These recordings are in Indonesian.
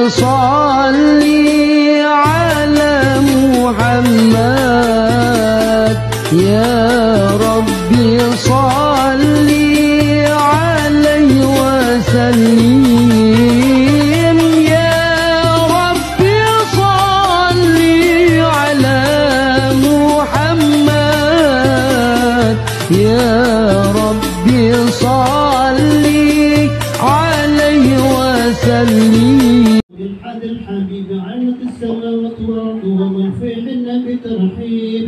صل على محمد يا ربي صل عليه وسلم يا ربي صل على محمد يا ربي صل عليه وسلم. بالحد الحبيب علت السماوات والارض ومن فيهن بترحيب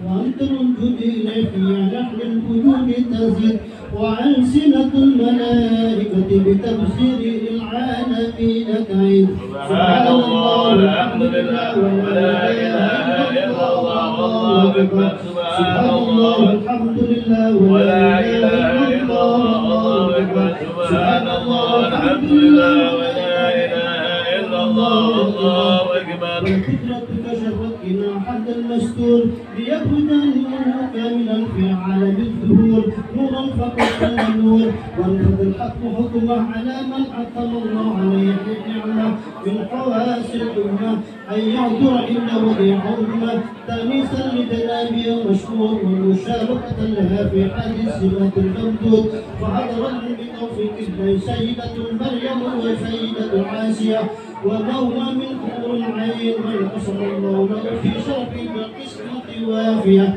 وانت الوجود اليه في لحن الوجود تزيد والسنه الملائكه بتبشير العالمين كعيد. سبحان الله والحمد لله ولا اله الا الله والله اكبر. سبحان الله والحمد لله ولا اله الا الله والله اكبر. سبحان الله والحمد لله ولا اله الا الله والله اكبر. وفكرتك شركنا حد المستور ليخرج النور كاملا في عالم الظهور نورا فقط النور وانفذ الحق حكمه على من عطل الله عليه بالنعمه من حواس الامه ان يعذر الا وضيع امه تانيسا لجنابي مشكور ومشاركه لها في حادث سمات الممدود فحضرا بتوفيق الله سيده مريم وسيده عاسيه ومولى من حور العين من قصر الله له في شرف بالقسمة وافية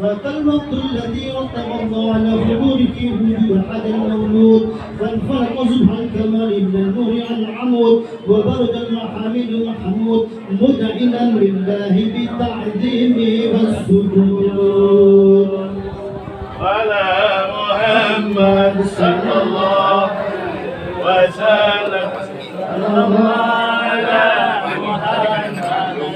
فكالوقت الذي رتب الله على حضورك وجود احد المولود فانفرق زبها الكمال من النور عن العمود وبرد المحامد محمود مدعنا لله بالتعظيم والسجود على محمد صلى الله وسلم. صلى الله على محمد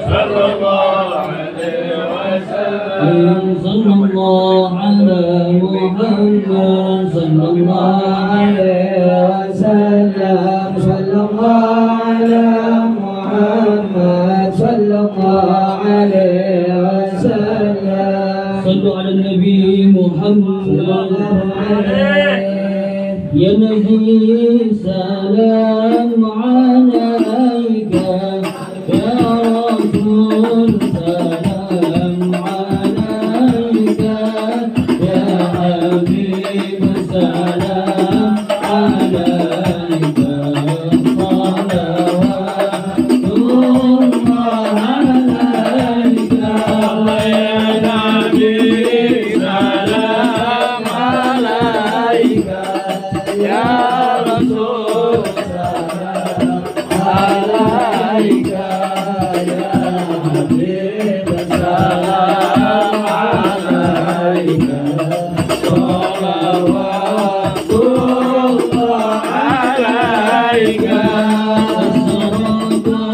صلى الله عليه وسلم. صلى الله على محمد صلى الله عليه وسلم. صلى الله على محمد صلى الله عليه وسلم. صلوا على النبي محمد يا نبي سلام عليك يا رسول سلام عليك يا حبيب سلام عليك صلوات الله عليك يا نبي سلام عليك يا رسول سلام عليك يا حبيب سلام عليك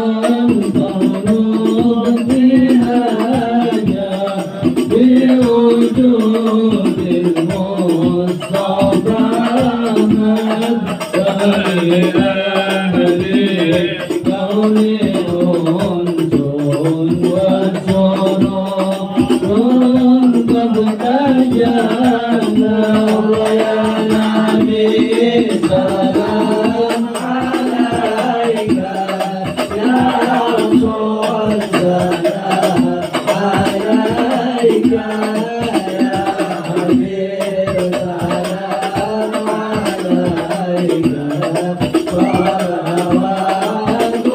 صلوات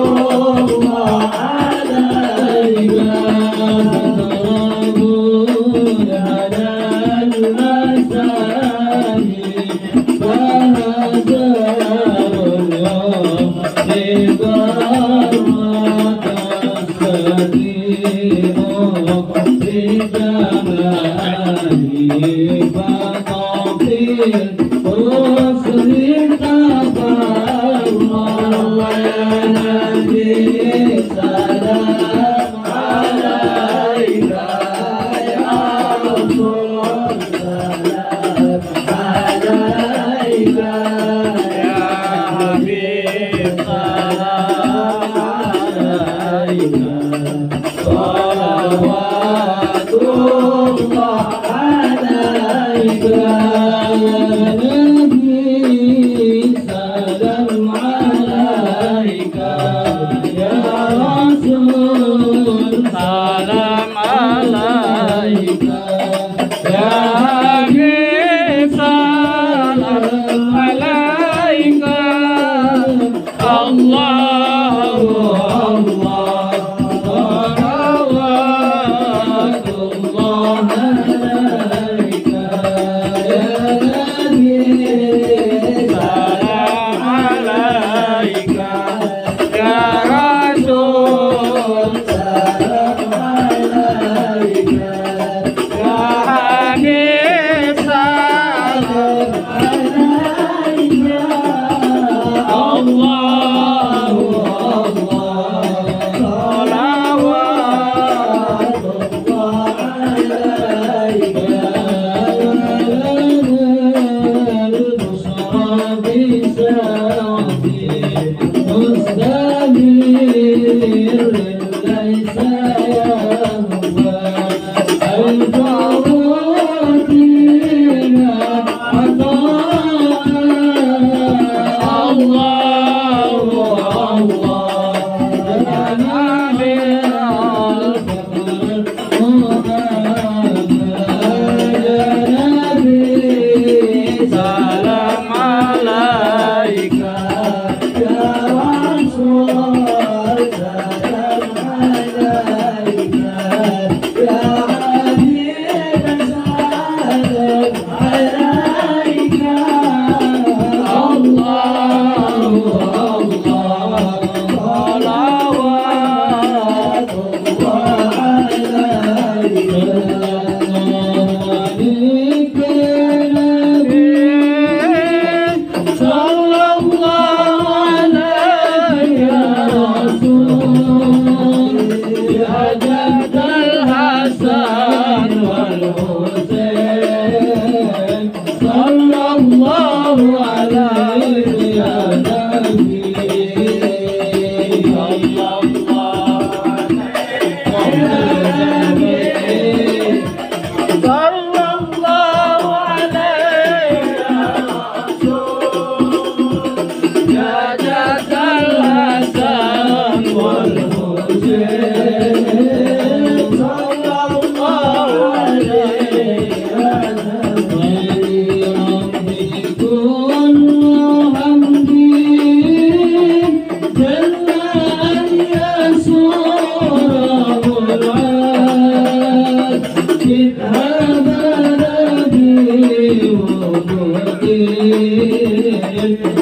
الله عليك. بوجود المصطفى صلوات الله عليك يا نبي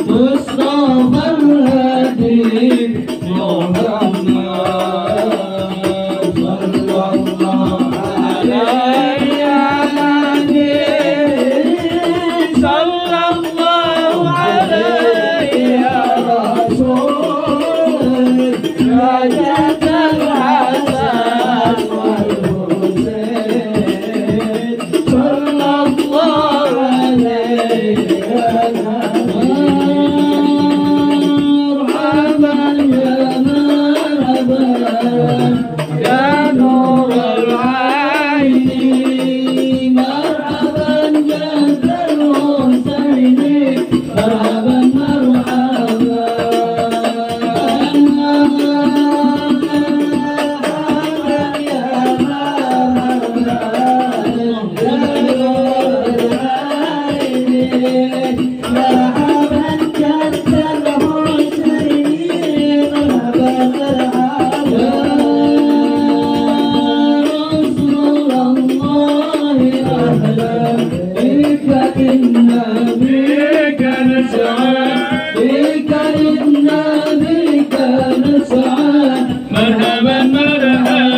مصطفى الهادي محمد صلى الله عليه يا نبي صلى الله عليه يا رسول يا جد الحسن والحسين صلى الله عليه يا نبي مرحبا يا مرحبا يا نور العين مرحبا جد الحسين مرحبا مرحبا مرحبا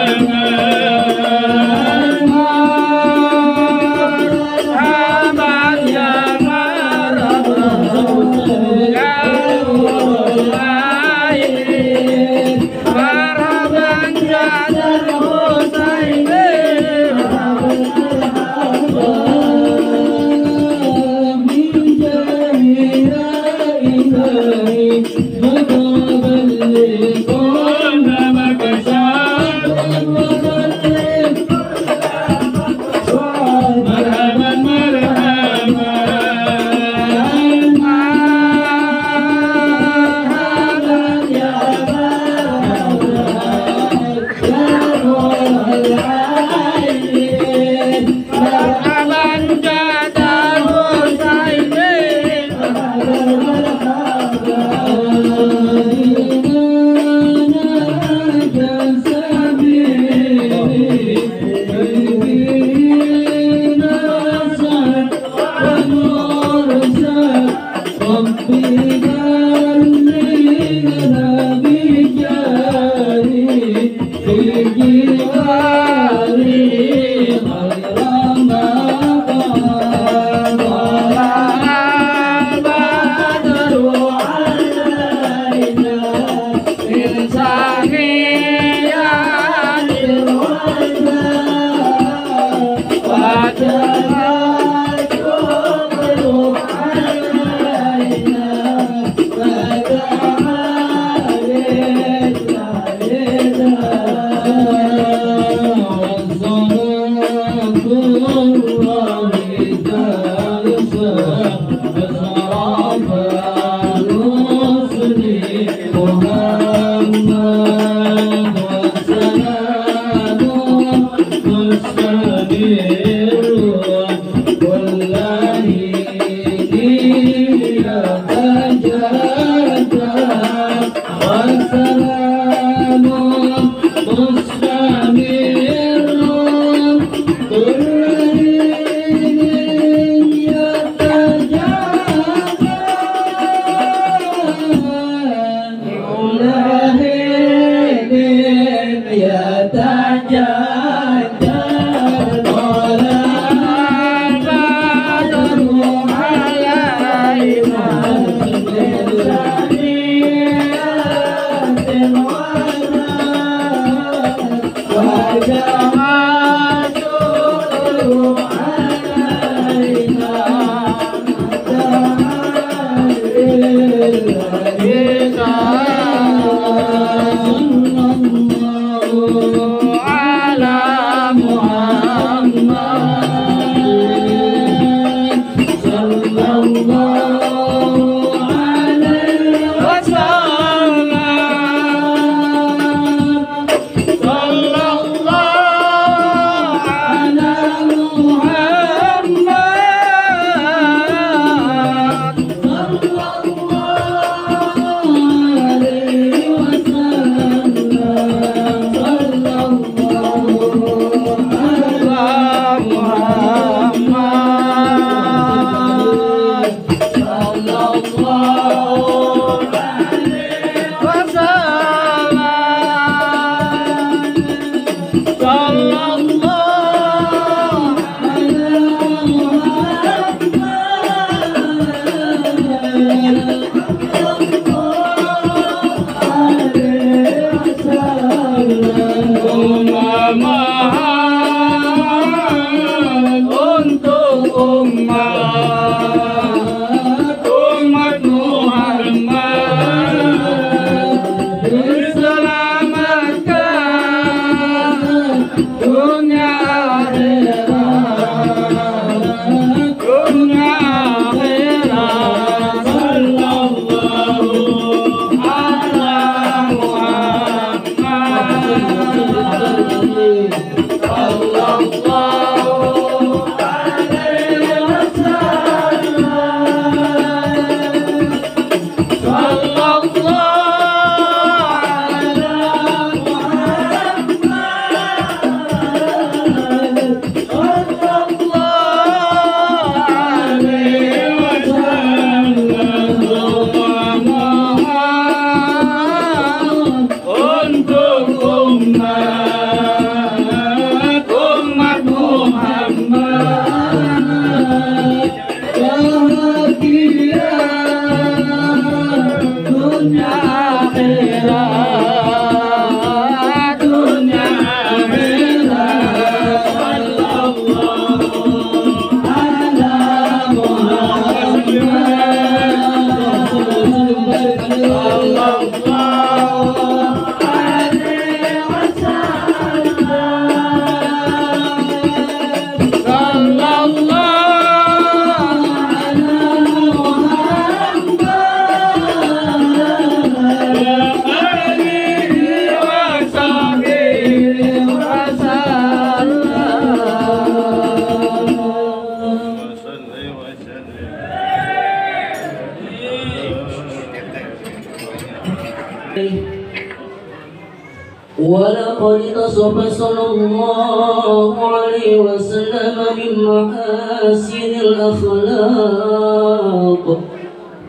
ولقد تصف صلى الله عليه وسلم من محاسن الأخلاق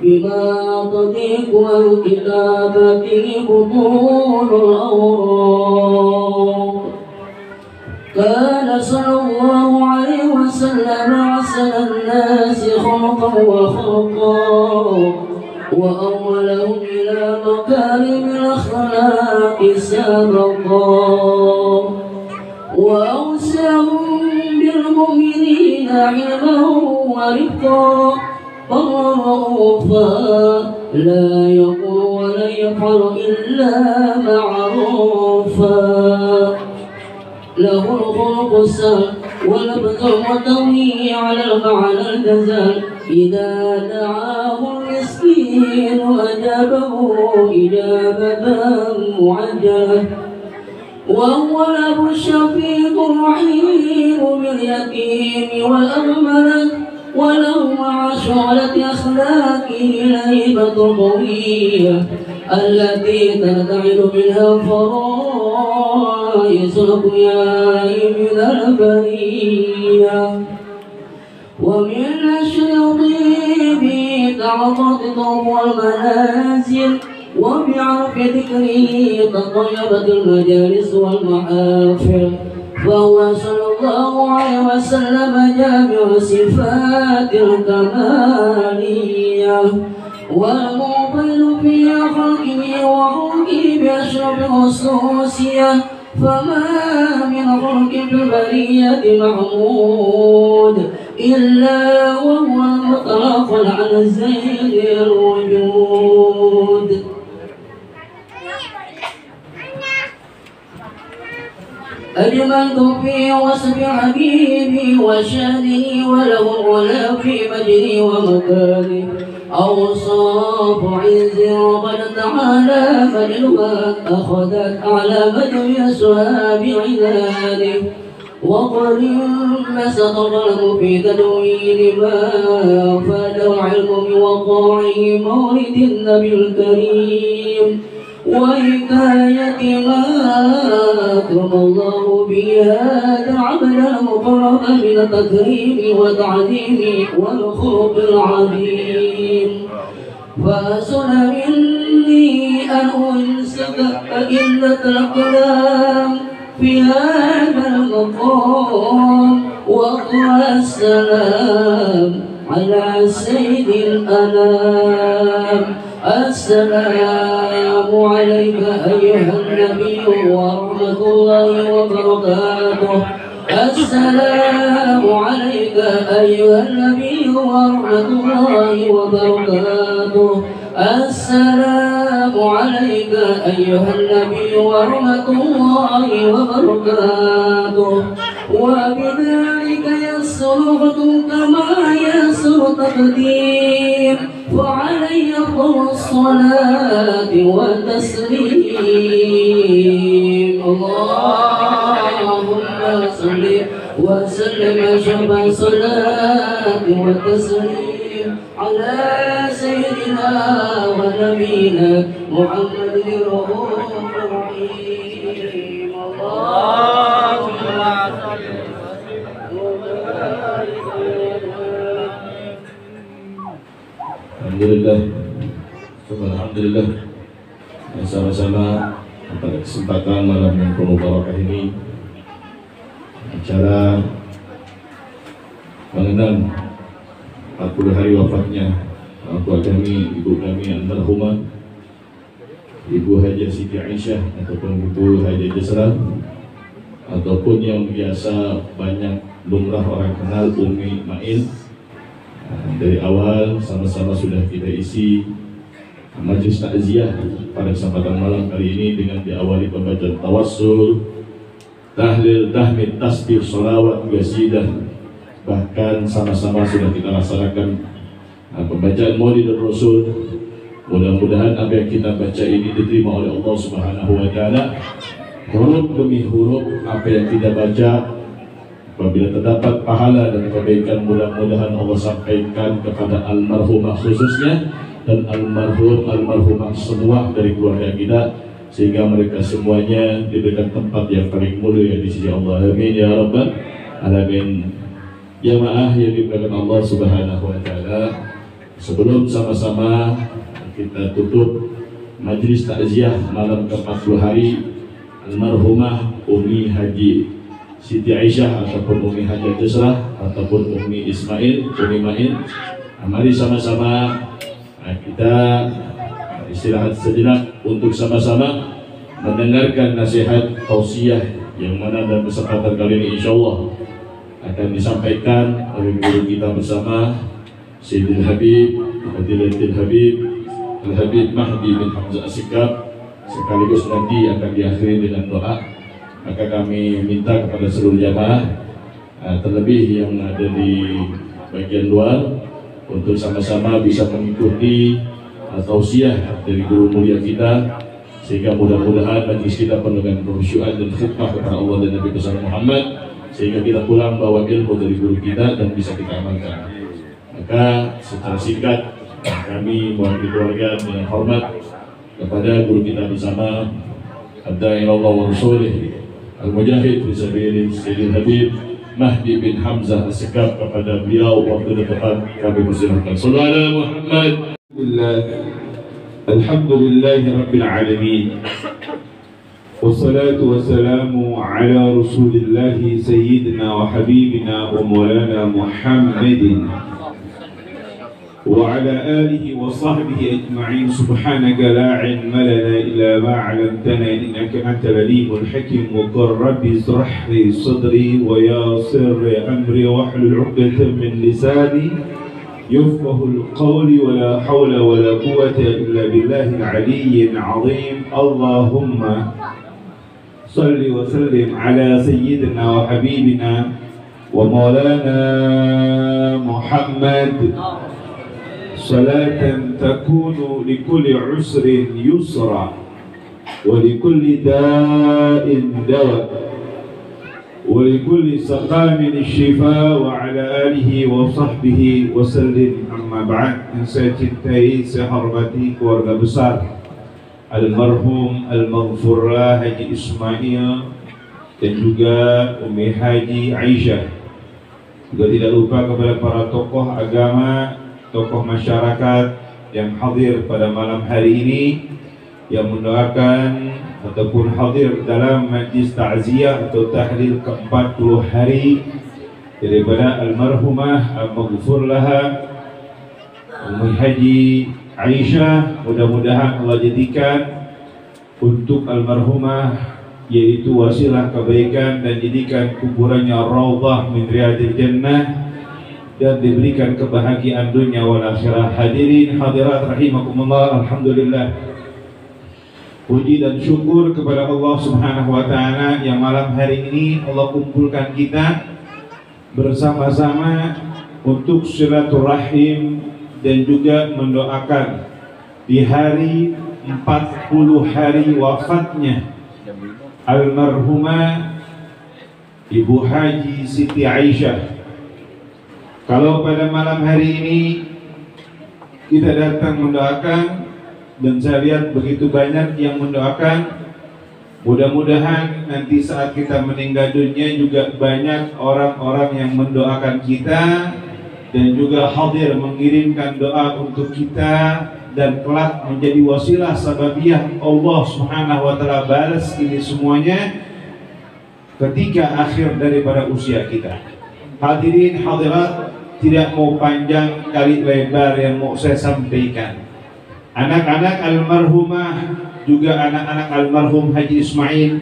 بما تضيق كتابته بطون الأوراق. كان صلى الله عليه وسلم أحسن الناس خلقا وخلقا وأولهم إلى مكارم الأخلاق سابقا وأوسعهم بالمؤمنين علما ورفقا رؤوفا لا يقول ولا يفعل إلا معروفا له الخلق السهل والبذل والتوي على المعنى الجزال إذا دعاه المسكين أجابه إجابة معجلة وهو الأب الشفيق الرحيم باليتيم والأرملة وله مع شعلة أخلاقه الهيبة القوية التي ترتعد منها فرائس الأقوياء من البرية. ومن الشياطين تعطت والمنازل وبعرف ذكره تطيبت المجالس والمحافل فهو صلى الله عليه وسلم جامع صفات الكمالية والموطن في خلقه وخلقه بأشرف الخصوصية فما من خلق في البرية محمود إلا وهو المطلق على زيد الوجود. أجملت في وصف حبيبي وشانه وله العلا في مجدي ومكانه أوصاف عز وقد تعالى مجدها أخذت على مجد أصحاب عناده وقد انبسط الرحم في تدوين ما فاد العلم بوقاع مولد النبي الكريم وحكاية ما أكرم الله بهذا العبد المقرب من التكريم والتعظيم والخلق العظيم فأسن مني أن أنسك إلا الأقلام في هذا المقام وأقرأ السلام على سيد الأنام. السلام عليك أيها النبي ورحمة الله وبركاته. السلام عليك أيها النبي ورحمة الله وبركاته. السلام عليك أيها النبي ورحمة الله وبركاته. وبذلك يسرت كما يسر تقديم فعلي أفضل الصلاة والتسليم. اللهم صل وسلم أشرف الصلاة والتسليم على سيدنا ونبينا محمد الرؤوف الرحيم. اللهم صل Alhamdulillah sama-sama pada kesempatan malam yang penuh barakah ini acara mengenang 40 hari wafatnya orang tua kami, ibu kami almarhumah Ibu Haja Siti Aisyah ataupun Ibu Haja Jasra, ataupun yang biasa banyak lumrah orang kenal Umi Mail. Dari awal sama-sama sudah kita isi majlis takziah pada kesempatan malam kali ini dengan diawali pembacaan tawassul, tahlil, tahmid, tasbih, sholawat, qasidah. Bahkan sama-sama sudah kita laksanakan pembacaan Maulidul Rasul. Mudah-mudahan apa yang kita baca ini diterima oleh Allah Subhanahu wa taala. Huruf demi huruf apa yang kita baca, apabila terdapat pahala dan kebaikan, mudah-mudahan Allah sampaikan kepada almarhumah khususnya dan almarhumah semua dari keluarga kita, sehingga mereka semuanya diberikan tempat yang paling mulia di sisi Allah. Amin ya rabbal alamin. Jamaah yang dimuliakan Allah Subhanahu wa taala, sebelum sama-sama kita tutup majlis takziah malam ke-40 hari almarhumah Umi Haji Siti Aisyah ataupun Umi Haja Jasrah ataupun Umi Ismail, Umi Mail. Mari sama-sama kita istirahat sejenak untuk sama-sama mendengarkan nasihat tausiah yang mana dalam kesempatan kali ini insyaallah akan disampaikan oleh guru kita bersama Sayyidul Habib Fadilatul Habib Al-Habib Mahdi bin Hamzah As-Sikap, sekaligus nanti akan diakhiri dengan doa. Maka kami minta kepada seluruh jamaah, terlebih yang ada di bagian luar, untuk sama-sama bisa mengikuti tausiah dari guru mulia kita, sehingga mudah-mudahan majlis kita penuh dengan khusyuan dan khidmah kepada Allah dan Nabi besar Muhammad, sehingga kita pulang bawa ilmu dari guru kita dan bisa kita amalkan. Maka secara singkat kami mewakili keluarga dengan hormat kepada guru kita bersama Ad-Da'i Allah wa Rasulih Al-Mujahid Fisabilillah Sayyidul Habib Mahdi bin Hamzah As-Sikap, kepada beliau waktu depan kami persilahkan. Sallallahu alaihi Muhammad. Alhamdulillahi Rabbil Alamin. Wassalatu wassalamu ala Rasulillahi Sayyidina wa Habibina wa Maulana Muhammadin وعلى آله وصحبه أجمعين. سبحانك لا علم لنا إلا ما علمتنا إنك أنت العليم الحكيم. وقل رب اشرح لي صدري ويسر أمري واحلل عقدة من لساني يفقه القول. ولا حول ولا قوة إلا بالله العلي العظيم. اللهم صل وسلم على سيدنا وحبيبنا ومولانا محمد صلاة تكون لكل عسر يسرا ولكل داء دواء ولكل سقام الشفاء وعلى آله وصحبه وسلم. أما بعد, saya cintai, saya hormati keluarga besar almarhum Al-Maghfurlah Haji Ismail dan juga Umi Haji Aisyah. Juga tidak lupa kepada para tokoh agama, tokoh masyarakat yang hadir pada malam hari ini, yang mendoakan ataupun hadir dalam majlis takziah atau tahlil ke-40 hari daripada almarhumah Al-Maghfurlah Ummi Haji Aisyah. Mudah-mudahan Allah jadikan untuk almarhumah yaitu wasilah kebaikan dan jadikan kuburannya raudhah min riyadil jannah dan diberikan kebahagiaan dunia wal akhirah. Hadirin hadirat rahimakumullah, alhamdulillah, puji dan syukur kepada Allah Subhanahu wa taala yang malam hari ini Allah kumpulkan kita bersama-sama untuk silaturahim dan juga mendoakan di hari 40 hari wafatnya almarhumah Ibu Haji Siti Aisyah. Kalau pada malam hari ini kita datang mendoakan, dan saya lihat begitu banyak yang mendoakan, mudah-mudahan nanti saat kita meninggal dunia juga banyak orang-orang yang mendoakan kita dan juga hadir mengirimkan doa untuk kita, dan kelak menjadi wasilah sababiyah Allah Subhanahu wa taala balas ini semuanya ketika akhir daripada usia kita. Hadirin hadirat, tidak mau panjang kali lebar yang mau saya sampaikan. Anak-anak almarhumah juga anak-anak almarhum Haji Ismail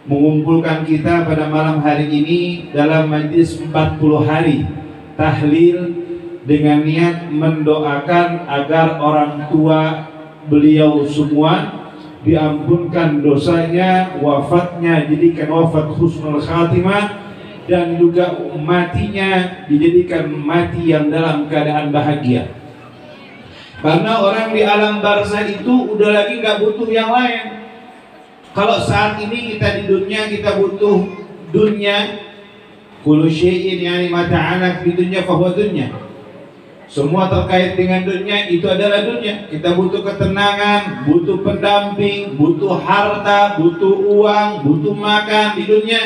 mengumpulkan kita pada malam hari ini dalam majlis 40 hari tahlil dengan niat mendoakan agar orang tua beliau semua diampunkan dosanya, wafatnya dijadikan wafat husnul khatimah, dan juga matinya dijadikan mati yang dalam keadaan bahagia. Karena orang di alam barzah itu udah lagi gak butuh yang lain. Kalau saat ini kita di dunia kita butuh dunia, kullu syai'in yani mata'anak di dunia fahuwa dunya. Semua terkait dengan dunia itu adalah dunia. Kita butuh ketenangan, butuh pendamping, butuh harta, butuh uang, butuh makan di dunia.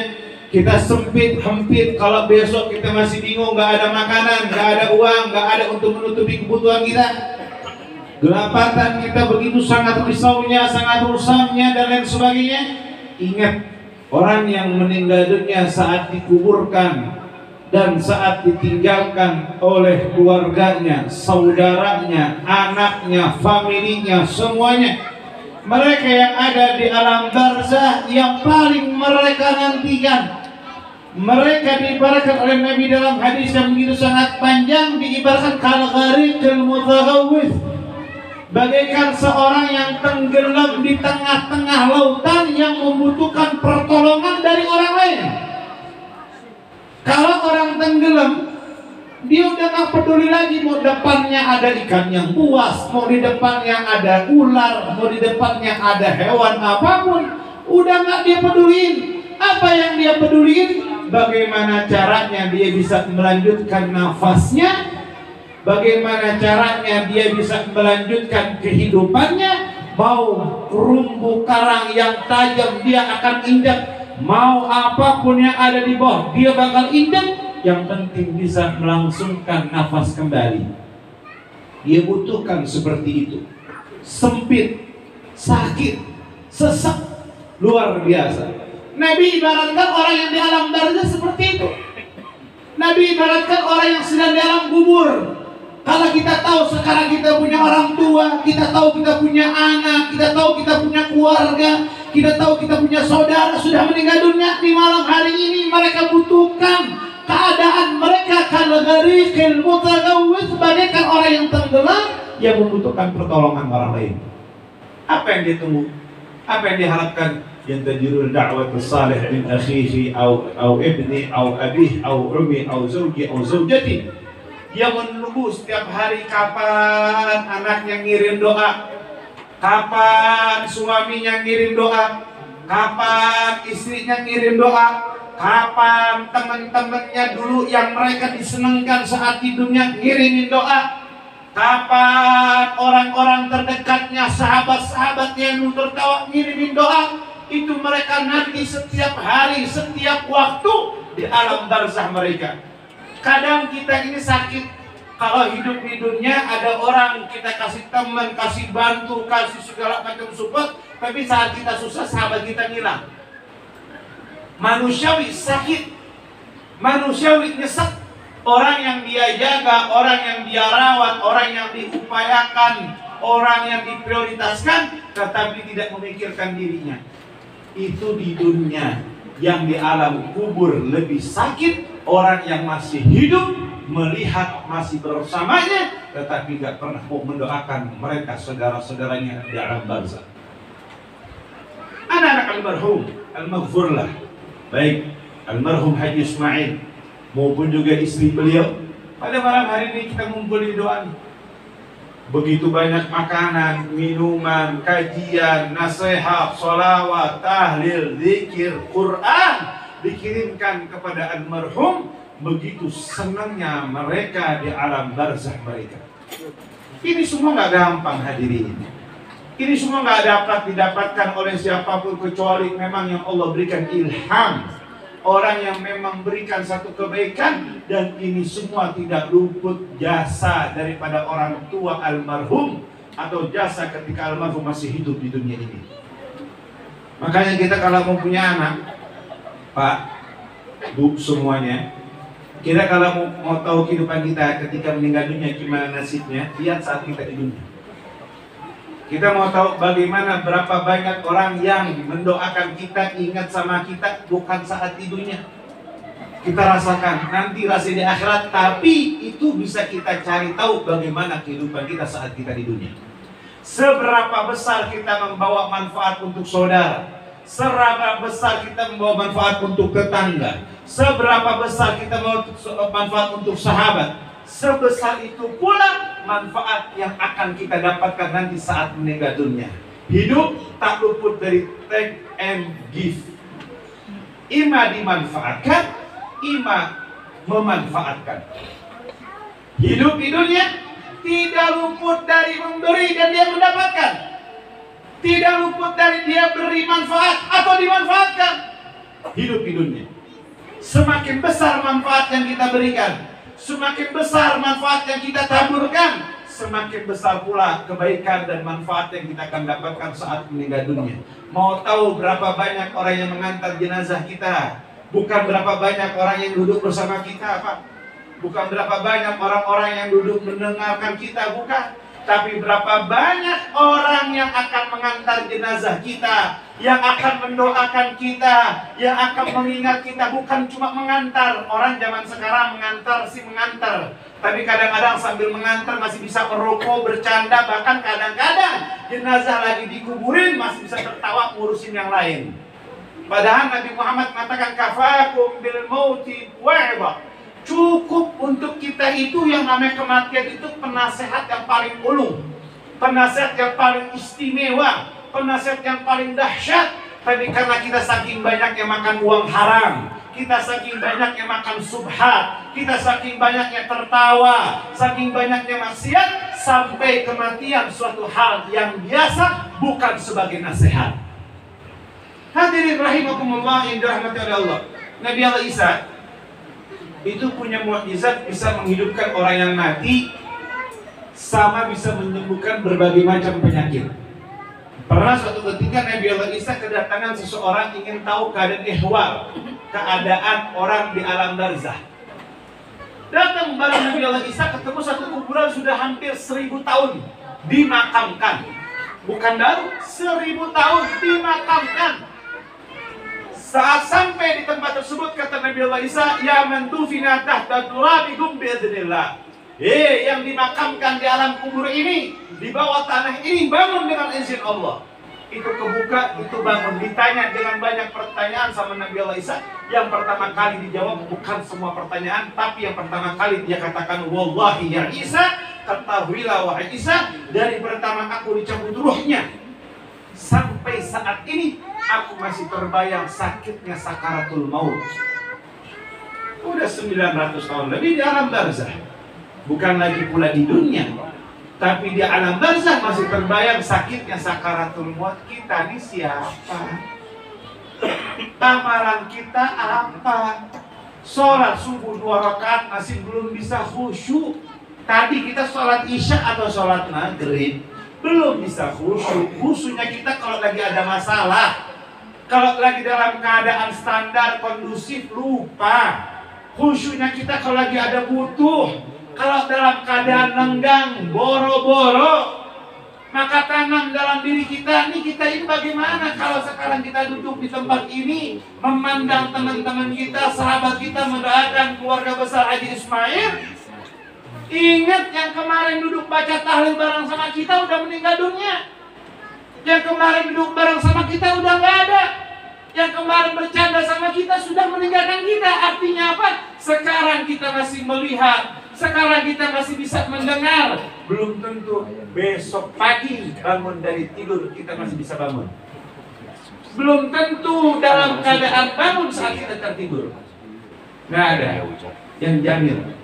Kita sempit, hempit kalau besok kita masih bingung, gak ada makanan, gak ada uang, gak ada untuk menutupi kebutuhan kita. Gelapatan kita begitu sangat risaunya, sangat rusamnya dan lain sebagainya. Ingat, orang yang meninggal dunia saat dikuburkan dan saat ditinggalkan oleh keluarganya, saudaranya, anaknya, familinya, semuanya, mereka yang ada di alam barzah yang paling mereka nantikan. Mereka diibaratkan oleh Nabi dalam hadis yang begitu sangat panjang, diibaratkan kal ghariqil mutaghawwith, bagaikan seorang yang tenggelam di tengah-tengah lautan yang membutuhkan pertolongan dari orang lain. Kalau orang tenggelam, dia udah gak peduli lagi mau depannya ada ikan yang buas, mau di depannya ada ular, mau di depannya ada hewan apapun, udah gak dia peduliin. Apa yang dia peduliin? Bagaimana caranya dia bisa melanjutkan nafasnya, bagaimana caranya dia bisa melanjutkan kehidupannya. Mau terumbu karang yang tajam dia akan injak, mau apapun yang ada di bawah dia bakal injak. Yang penting bisa melangsungkan nafas kembali. Dia butuhkan seperti itu. Sempit, sakit, sesak, luar biasa. Nabi ibaratkan orang yang di alam barzah seperti itu. Nabi ibaratkan orang yang sedang di alam kubur. Kalau kita tahu sekarang kita punya orang tua, kita tahu kita punya anak, kita tahu kita punya keluarga, kita tahu kita punya saudara sudah meninggal dunia, di malam hari ini mereka butuhkan keadaan mereka kal ghariqil mutaghawwith, bagaikan orang yang tenggelam yang membutuhkan pertolongan orang lain. Apa yang ditunggu? Apa yang diharapkan? Yantajirul da'wat salih min akhihi au ibni au abih au ummi au zawji au zawjati. Dia menunggu setiap hari kapan anaknya ngirim doa, kapan suaminya ngirim doa, kapan istrinya ngirim doa, kapan teman-temannya dulu yang mereka disenangkan saat hidupnya ngirimin doa, kapan orang-orang terdekatnya, sahabat-sahabatnya yang tertawa ngirimin doa. Itu mereka nanti setiap hari, setiap waktu di alam barzah mereka. Kadang kita ini sakit, kalau hidup di dunia ada orang kita kasih teman, kasih bantu, kasih segala macam support, tapi saat kita susah sahabat kita ngilang. Manusiawi sakit, manusiawi nyesek. Orang yang dia jaga, orang yang dia rawat, orang yang diupayakan, orang yang diprioritaskan, tetapi tidak memikirkan dirinya. Itu di dunia. Yang di alam kubur lebih sakit, orang yang masih hidup melihat masih bersamanya, tetapi tidak pernah mau mendoakan mereka saudara-saudaranya di alam barzah. Anak-anak almarhum, al-maghfurlah, baik almarhum Haji Ismail maupun juga istri beliau, pada malam hari ini kita ngumpul di doa. Begitu banyak makanan, minuman, kajian, nasihat, sholawat, tahlil, zikir, Quran dikirimkan kepada almarhum. Begitu senangnya mereka di alam barzah mereka. Ini semua nggak gampang hadirin. Ini semua nggak dapat didapatkan oleh siapapun kecuali memang yang Allah berikan ilham. Orang yang memang berikan satu kebaikan, dan ini semua tidak luput jasa daripada orang tua almarhum atau jasa ketika almarhum masih hidup di dunia ini. Makanya kita kalau mau punya anak, Pak, Bu semuanya, Kita kalau mau tahu kehidupan kita ketika meninggal dunia gimana nasibnya, lihat saat kita di dunia. Kita mau tahu bagaimana berapa banyak orang yang mendoakan kita, ingat sama kita bukan saat di dunia. Kita rasakan nanti rasa di akhirat, tapi itu bisa kita cari tahu bagaimana kehidupan kita saat kita di dunia. Seberapa besar kita membawa manfaat untuk saudara, seberapa besar kita membawa manfaat untuk tetangga, seberapa besar kita membawa manfaat untuk sahabat, sebesar itu pula manfaat yang akan kita dapatkan nanti saat meninggal dunia. Hidup tak luput dari take and give. Ima dimanfaatkan, ima memanfaatkan. Hidup di dunia tidak luput dari memberi dan dia mendapatkan. Tidak luput dari dia beri manfaat atau dimanfaatkan. Hidup di dunia, semakin besar manfaat yang kita berikan, semakin besar manfaat yang kita taburkan, semakin besar pula kebaikan dan manfaat yang kita akan dapatkan saat meninggal dunia. Mau tahu berapa banyak orang yang mengantar jenazah kita? Bukan berapa banyak orang yang duduk bersama kita, Pak. Bukan berapa banyak orang-orang yang duduk mendengarkan kita, bukan. Tapi berapa banyak orang yang akan mengantar jenazah kita, yang akan mendoakan kita, yang akan mengingat kita. Bukan cuma mengantar. Orang zaman sekarang mengantar sih mengantar, tapi kadang-kadang sambil mengantar masih bisa merokok, bercanda. Bahkan kadang-kadang jenazah lagi dikuburin masih bisa tertawa ngurusin yang lain. Padahal Nabi Muhammad mengatakan kafakum bil mauti wa'ibah. Cukup untuk kita itu yang namanya kematian itu penasehat yang paling ulung, penasehat yang paling istimewa, penasehat yang paling dahsyat. Tapi karena kita saking banyaknya makan uang haram, kita saking banyaknya makan subhat, kita saking banyaknya tertawa, saking banyaknya maksiat, sampai kematian suatu hal yang biasa bukan sebagai nasihat. Hadirin rahimakumullah yang dirahmati oleh Allah. Nabi Allah Isa itu punya mukjizat, bisa menghidupkan orang yang mati, sama bisa menyembuhkan berbagai macam penyakit. Pernah suatu ketika Nabi Allah Isa kedatangan seseorang ingin tahu keadaan ihwal, keadaan orang di alam barzah. Datang bareng Nabi Allah Isa, ketemu satu kuburan sudah hampir 1000 tahun dimakamkan. Bukan baru, 1000 tahun dimakamkan. Saat sampai di tempat tersebut, kata Nabi Allah Isa, ya man dufina tahta turabikum bi'idznillah. Yang dimakamkan di alam kubur ini, di bawah tanah ini, bangun dengan izin Allah. Itu kebuka, itu bangun. Ditanya dengan banyak pertanyaan sama Nabi Allah Isa. Yang pertama kali dijawab bukan semua pertanyaan, tapi yang pertama kali dia katakan, wallahi ya Isa, ketahuilah wahai Isa, dari pertama aku dicabut ruhnya sampai saat ini aku masih terbayang sakitnya sakaratul maut. Udah 900 tahun lebih di alam barzah. Bukan lagi pula di dunia, tapi di alam barzah masih terbayang sakitnya sakaratul maut. Kita ini siapa? Amalan kita apa? Sholat subuh 2 rakaat masih belum bisa khusyuk. Tadi kita sholat isya atau sholat maghrib belum bisa khusyuk. Khusyuknya kita kalau lagi ada masalah, kalau lagi dalam keadaan standar kondusif lupa. Khusyuknya kita kalau lagi ada butuh, kalau dalam keadaan lenggang, boro-boro. Maka tanam dalam diri kita, kita ini bagaimana kalau sekarang kita duduk di tempat ini, memandang teman-teman kita, sahabat kita mendoakan keluarga besar Haji Ismail. Ingat yang kemarin duduk baca tahlil bareng sama kita udah meninggal dunia. Yang kemarin duduk bareng sama kita udah nggak ada. Yang kemarin bercanda sama kita sudah meninggalkan kita. Artinya apa? Sekarang kita masih melihat, sekarang kita masih bisa mendengar. Belum tentu besok pagi bangun dari tidur kita masih bisa bangun. Belum tentu dalam keadaan bangun saat kita tertidur. Nggak ada yang jamin.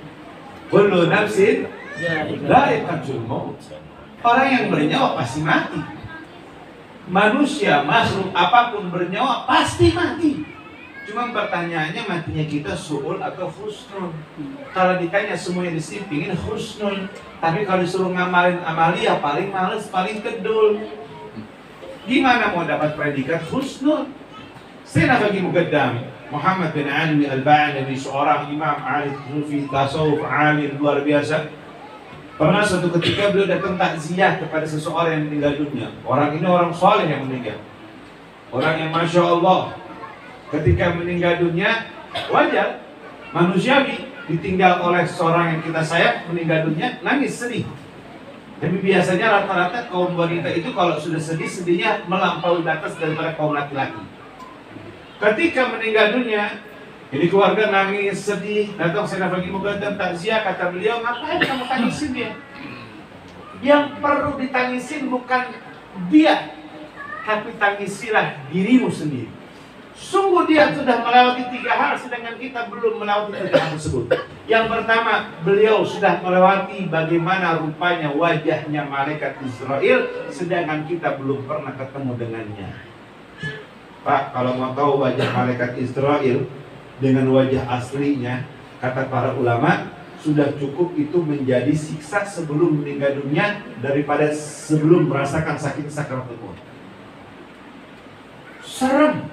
Kullu nafsin dha'iqatul maut. Orang yang bernyawa pasti mati. Manusia, makhluk apapun bernyawa pasti mati. Cuma pertanyaannya matinya kita su'ul atau husnul. Kalau ditanya semuanya di sini pingin husnul, tapi kalau disuruh ngamalin amalia paling males, paling kedul. Gimana mau dapat predikat husnul? Saya bagi mugaddam. Muhammad bin Ali Al-Ba'alawi, seorang imam ahli sufi tasawuf alim luar biasa. Pernah suatu ketika beliau datang takziah kepada seseorang yang meninggal dunia. Orang ini orang soleh yang meninggal, orang yang masya Allah. Ketika meninggal dunia, wajar, manusiawi, ditinggal oleh seorang yang kita sayang, meninggal dunia, nangis, sedih. Tapi biasanya rata-rata kaum wanita itu kalau sudah sedih, sedihnya melampaui batas daripada kaum laki-laki. Ketika meninggal dunia, ini keluarga nangis, sedih, datang saya bagi muqaddam takziah, kata beliau, ngapain kamu tangisin dia? Yang perlu ditangisin bukan dia, tapi tangisilah dirimu sendiri. Sungguh dia sudah melewati 3 hal, sedangkan kita belum melewati 3 hal tersebut. Yang pertama, beliau sudah melewati bagaimana rupanya wajahnya malaikat Israel, sedangkan kita belum pernah ketemu dengannya. Pak, kalau mau tahu wajah malaikat Israel dengan wajah aslinya, kata para ulama, sudah cukup itu menjadi siksa sebelum meninggal dunia daripada sebelum merasakan sakit sakaratul maut. Serem.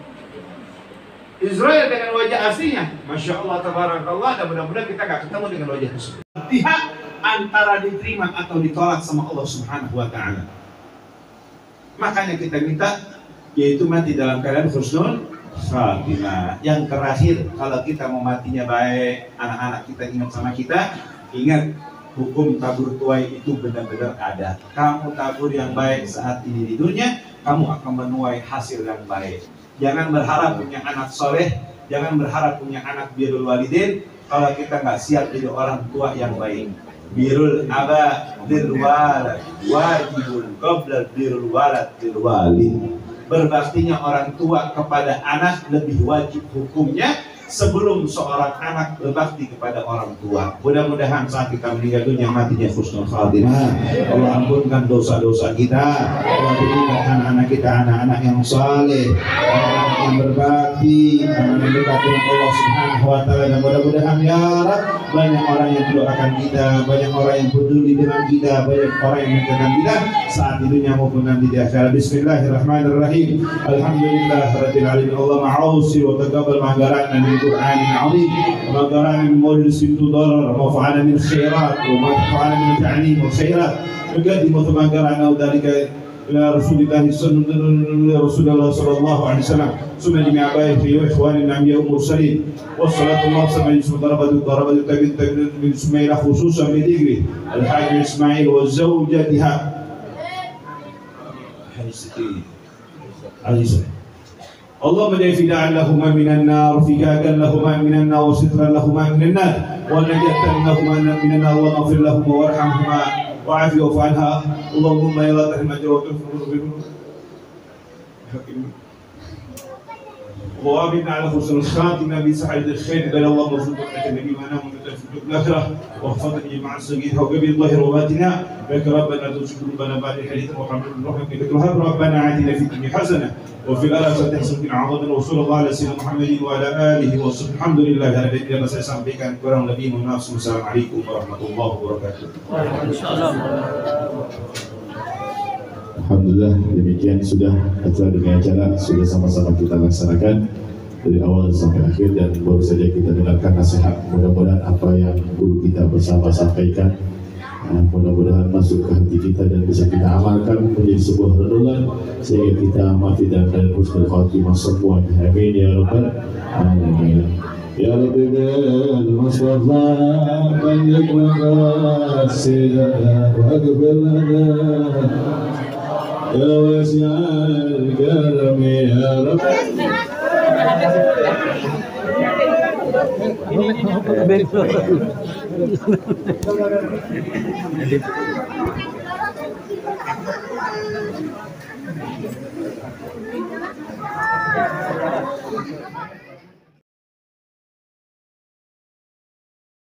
Israel dengan wajah aslinya, masya Allah, tabarakallah, dan mudah-mudahan kita gak ketemu dengan wajah tersebut. Pihak antara diterima atau ditolak sama Allah Subhanahu wa Ta'ala. Makanya kita minta, yaitu mati dalam keadaan husnul khatimah. Yang terakhir, kalau kita mau matinya baik, anak-anak kita ingat sama kita, ingat hukum tabur tuai itu benar-benar ada. Kamu tabur yang baik saat ini di dunia, kamu akan menuai hasil yang baik. Jangan berharap punya anak soleh, jangan berharap punya anak birrul walidin kalau kita nggak siap jadi orang tua yang baik. Birrul aba bil walad wajibun qabla birrul walad bil walid. Berbaktinya orang tua kepada anak lebih wajib hukumnya sebelum seorang anak berbakti kepada orang tua. Mudah-mudahan saat kita meninggal dunia matinya husnul khatimah. Allah ampunkan dosa-dosa kita. Allah berikan anak-anak kita anak-anak yang saleh, anak-anak yang berbakti, anak-anak yang dekat dengan Allah Subhanahu wa Ta'ala. Dan mudah-mudahan ya Rabb, banyak orang yang mendoakan kita, banyak orang yang peduli dengan kita, banyak orang yang mendoakan kita saat di dunia maupun nanti di akhirat. Bismillahirrahmanirrahim. Alhamdulillahirabbil alamin. Allah ma'ausi wa taqabbal ma'garana min Qur'anin 'azim wa ma'garana min mawlisin tudar wa fa'ala min khairat wa ma'fa'ala min ta'lim wa khairat. Qaddimu ma'garana wa dhalika ila Rasulillah sallallahu alaihi wasallam. Summa jami'a aba'ihi wa ikhwanina anbiya wa mursalin. Wassalatu wassalamu ala darabatu tabi'in min Ismail khususan bi dhikri al-Hajj Ismail wa zawjatiha Aziz. اللهم اجعل فداء لهما من النار فكاكا لهما من النار وسترا لهما من النار ونجاة لهما من النار واغفر لهما وارحمهما وعافيه واعف عنها. اللهم يا الله تحمد وآمنا على حسن الخاتمة بسعادة الخير بل الله مرزقنا النبي ونام في الآخرة واحفظني مع السجين وقبل الظاهر وباطنا لك ربنا تزغ قلوبنا بعد إذ هديتنا وهب لنا من لدنك رحمة ربنا آتنا في الدنيا حسنة وفي الآخرة حسنة وقنا عذاب النار وصلى الله على سيدنا محمد وعلى آله وصحبه. الحمد لله رب العالمين. Saya sampaikan kurang lebih mohon maaf. Assalamualaikum warahmatullahi wabarakatuh. Alhamdulillah, demikian sudah acara demi acara sudah sama-sama kita laksanakan dari awal sampai akhir, dan baru saja kita dengarkan nasihat. Mudah-mudahan apa yang guru kita bersama sampaikan mudah-mudahan masuk ke hati kita dan bisa kita amalkan menjadi sebuah renungan sehingga kita mati dan husnul khatimah semuanya. Amin ya rabbal alamin. Ya Rabbi bil Mustafa barik maqasidana wa aqbal lana ya wasi'al karami ya Rabbi. Jadi